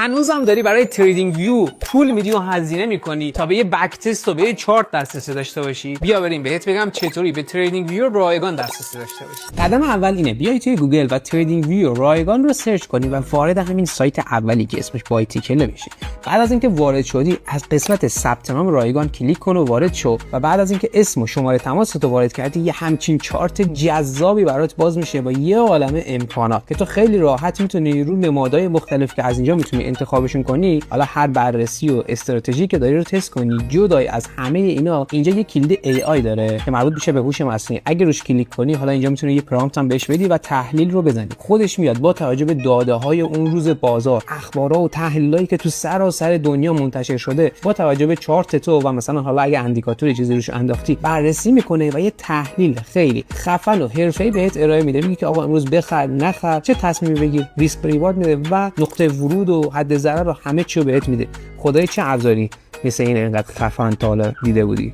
هنوزم داری برای تریدینگ ویو پول میدی و هزینه میکنی تا به یه بک تست و به یه چارت دسترسی داشته باشی؟ بیا بریم بهت بگم چطوری به تریدینگ ویو رایگان دسترسی داشته باشی. قدم اول اینه بیای توی گوگل و تریدینگ ویو رایگان رو سرچ کنی و وارد همین سایت اولی که اسمش بایتیکل بشی. بعد از اینکه وارد شدی از قسمت ثبت نام رایگان کلیک کن و وارد شو و بعد از اینکه اسم و شماره تماس تو وارد کردی یه همچین چارت جذابی برات باز میشه با یه عالمه امکانات که تو خیلی راحت میتونی رو نمادهای مختلف که از اینجا میتونی انتخابشون کنی، حالا هر بررسی و استراتژی که داری رو تست کنی. جدای از همه اینا اینجا یه کلید AI داره که مربوط میشه به هوش مصنوعی. اگه روش کلیک کنی حالا اینجا میتونی یه پرامپت هم بهش بدی و تحلیل رو بزنی. خودش میاد با توجه به داده‌های اون روز بازار، اخبارا و تحلیلایی که تو سراسر دنیا منتشر شده، با توجه به چارت تو و مثلا حالا اگه اندیکاتوری چیزی روش انداختی بررسی میکنه و یه تحلیل خیلی خفن و حرفه‌ای بهت ارائه میده. میگه که آقا امروز بخر نخر، چه تصمیمی بگیر، ریسک ریوارد میده و نقطه ورود و حد ضرر رو همه چی رو بهت میده. خدای چه ابزاری مثل این اینقدر خفن تا حالا دیده بودی؟